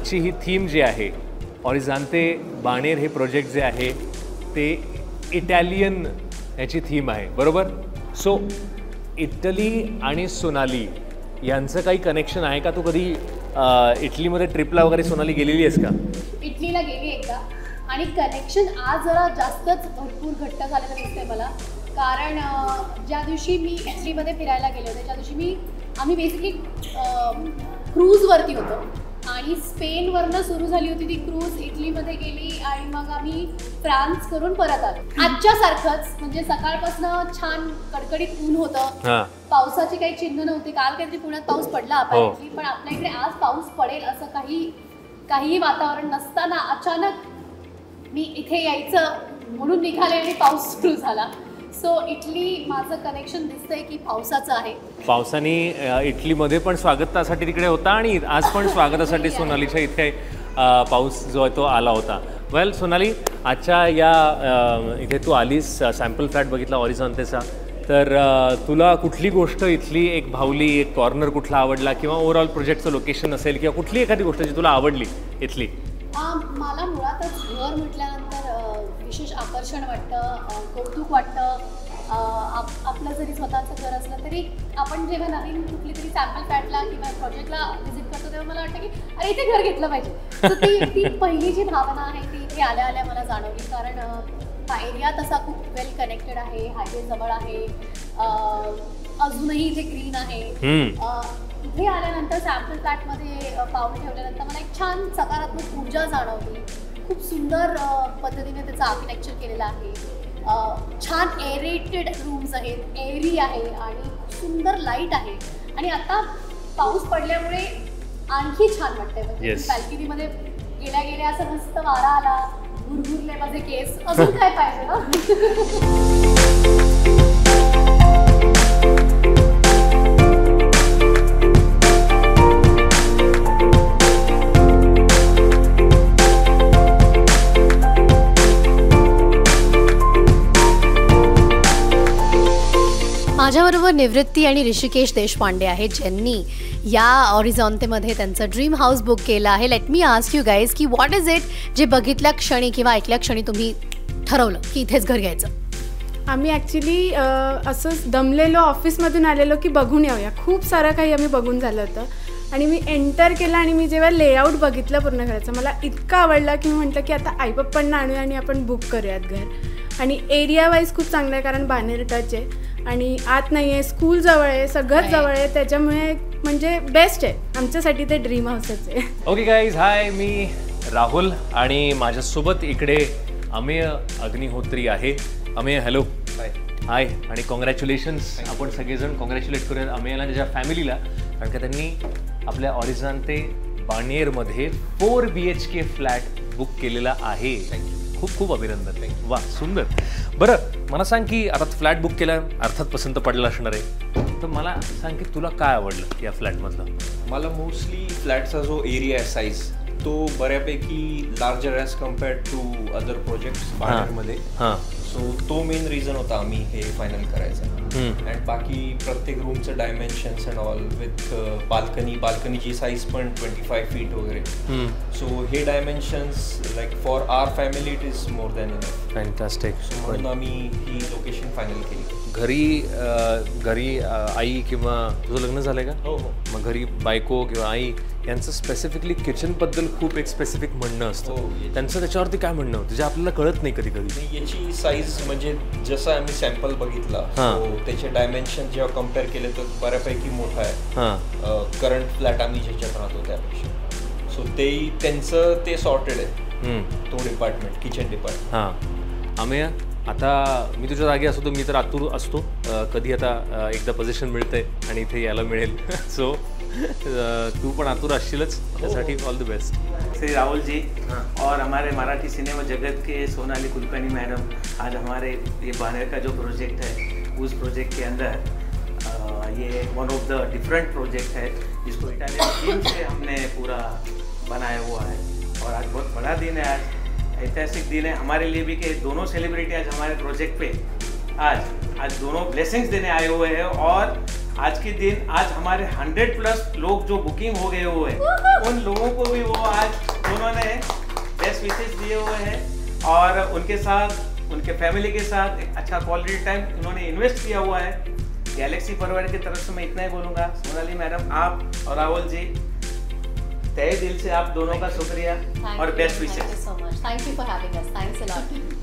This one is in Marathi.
आजची ही थीम जी आहे ऑरिझांते बाणेर हे प्रोजेक्ट जे आहे ते इटॅलियन याची थीम आहे, बरोबर? सो इटली आणि सोनाली यांचं काही कनेक्शन आहे का? तू कधी इटलीमध्ये ट्रिपला वगैरे सोनाली गेलेली आहेस का? इटलीला गेली एकदा आणि कनेक्शन आज जरा जास्तच भरपूर घट्ट झालेलं दिसतंय मला. कारण ज्या दिवशी मी इटलीमध्ये फिरायला गेले होते त्या दिवशी आम्ही बेसिकली क्रूजवरती होतो आणि स्पेनवरनं सुरू झाली होती ती क्रूज, इटलीमध्ये गेली आणि मग आम्ही फ्रान्स करून परत आलो. आजच्यासारखंच म्हणजे सकाळपासून छान कडकडीत ऊन होतं, पावसाची काही चिन्ह नव्हती. काल काहीतरी पुण्यात पाऊस पडला अपेरेंटली, पण आपल्या इकडे आज पाऊस पडेल असं काहीही वातावरण नसताना अचानक मी इथे यायचं म्हणून निघाले आणि पाऊस सुरू झाला. सो इटली माझं कनेक्शन दिसतंय की पावसाचं आहे. पावसाने इटलीमध्ये पण स्वागतासाठी तिकडे होता आणि आज पण स्वागतासाठी सोनालीच्या इथे पाऊस जो आहे तो आला होता. वेल सोनाली, आजच्या या इथे तू आलीस, सॅम्पल फ्लॅट बघितला ऑरिझांतेचा, तर तुला कुठली गोष्ट इथली एक भावली, एक कॉर्नर कुठला आवडला किंवा ओव्हरऑल प्रोजेक्टचं लोकेशन असेल किंवा कुठली एखादी गोष्ट जी तुला आवडली इथली? मला मुळातच घर म्हटल्यानंतर विशेष आकर्षण वाटतं, कौतुक वाटतं. आपलं जरी स्वतःचं घर असलं तरी आपण जेव्हा नवीन कुठली तरी सॅम्पल फ्लॅटला किंवा प्रोजेक्टला व्हिजिट करतो तेव्हा मला वाटतं की अरे इथे घर घेतलं पाहिजे. तर ती पहिली जी भावना आहे ती इथे आल्या आल्या मला जाणवली. कारण हा एरिया तसा खूप वेल कनेक्टेड आहे, हायवे जवळ आहे, अजूनही इथे ग्रीन आहे. इथे आल्यानंतर सॅम्पल फ्लॅटमध्ये पाऊल ठेवल्यानंतर मला एक छान सकारात्मक ऊर्जा जाणवली. खूप सुंदर पद्धतीने त्याचं आर्किटेक्चर केलेलं आहे. छान एरेटेड रूम्स आहेत, एअरी आहे आणि सुंदर लाईट आहे. आणि आता पाऊस पडल्यामुळे आणखी छान वाटतंय. म्हणजे बॅल्कनीमध्ये गेल्या गेल्या असं मस्त वारा आला, भुरभुरले माझे केस, अजून काय पाहिजे ना. माझ्याबरोबर निवृत्ती आणि ऋषिकेश देशपांडे आहेत, ज्यांनी या ऑरिझांतेमध्ये त्यांचं ड्रीम हाऊस बुक केलं आहे. Let me ask you guys की व्हॉट इज इट जे बघितल्या क्षणी किंवा ऐकल्या क्षणी तुम्ही ठरवलं की इथेच घर घ्यायचं? आम्ही ॲक्च्युली असंच दमलेलो, ऑफिसमधून आलेलो की बघून येऊया. खूप सारं काही आम्ही बघून झालं होतं आणि मी एंटर केलं आणि मी जेव्हा लेआउट बघितलं पूर्ण घराचं, मला इतकं आवडलं की मी म्हटलं की आता आईपप्पांना आणूया आणि आपण बुक करूयात घर. आणि एरिया वाईज खूप चांगलं आहे कारण बाणेर टच आहे आणि आत नाही आहे, स्कूल जवळ आहे, सगळंच जवळ आहे. त्याच्यामुळे म्हणजे बेस्ट आहे आमच्यासाठी, ते ड्रीम हाऊसच आहे. ओके गाईज, हाय, मी राहुल आणि माझ्यासोबत इकडे अमेय अग्निहोत्री आहे. अमेय, हॅलो. हाय आणि कॉंग्रॅच्युलेशन्स. आपण सगळेजण कॉंग्रॅच्युलेट करूया अमेयला आणि त्याच्या फॅमिलीला, कारण का त्यांनी आपल्या ऑरिझांते बाणेरमध्ये 4 BHK फ्लॅट बुक केलेला आहे. खूप खूप अभिनंदन. वा, सुंदर. बरं, मला सांग की आता फ्लॅट बुक केला, अर्थात पसंत पडला असणार आहे, तर मला सांग की तुला काय आवडलं या फ्लॅटमधलं? मला मोस्टली फ्लॅटचा जो एरिया आहे, साईज, तो बऱ्यापैकी larger as compared to other projects बाणेरमध्ये. सो तो मेन रिझन होता आम्ही हे फायनल करायचं. अँड बाकी प्रत्येक रूमचं डायमेन्शन्स अँड ऑल विथ बाल्कनीची साईज पण 25 फीट वगैरे. सो हे dimensions like for our family it is more than enough. Fantastic. So म्हणून आम्ही ही लोकेशन फायनल केली. घरी आई किंवा तुझं लग्न झालंय का? हो हो. मग घरी बायको किंवा आई यांचं स्पेसिफिकली किचनबद्दल खूप एक स्पेसिफिक म्हणणं असतं. त्यांचं त्याच्यावरती काय म्हणणं होतं जे आपल्याला कळत नाही कधी कधी? याची साईज म्हणजे जसं आम्ही सॅम्पल बघितला, त्याचे डायमेन्शन जेव्हा कम्पेअर केले तर बऱ्यापैकी मोठा आहे करंट फ्लॅट आम्ही ज्याच्यात राहतो त्यापेक्षा. सो त्यांचं ते सॉर्टेड आहे, तो डिपार्टमेंट, किचन डिपार्टमेंट. हां. अमेय, आता मी तुझ्या जागी असतो तर मी तर आतुर असतो कधी आता एकदा पोझिशन मिळतंय आणि इथे यायला मिळेल. सो तू पण आतुर असशीलच, त्यासाठी all the best. Shri Rahul ji और हमारे मराठी सिनेमा जगत के सोनाली कुलकर्णी मैडम, आज हमारे ये बाणेर का जो प्रोजेक्ट है उस प्रोजेक्ट के अंदर ये one of the different project है जिसको इटालियन थीम से हमने पूरा बनाया हुआ है. और आज बहुत बड़ा दिन है, आज ऐतिहासिक दिन है हमारे लिए भी कि दोनों सेलिब्रिटी आज हमारे प्रोजेक्ट पे आज दोनों ब्लेसिंग्स देने आए हुए हैं. और आज के दिन आज हमारे 100+ लोग जो बुकिंग हो गए हुए हैं उन लोगों को भी वो आज उन्होंने बेस्ट विशेष दिए हुए हैं और उनके साथ उनके फैमिली के साथ एक अच्छा क्वालिटी टाइम उन्होंने इन्वेस्ट किया हुआ है। गैलेक्सी परिवार की तरफ से मैं इतना ही बोलूँगा। सोनाली मैडम, आप और राहुल जी, तहे दिल से आप दोनों का शुक्रिया और best wishes. Thank you so much. Thank you for having us. Thanks a lot.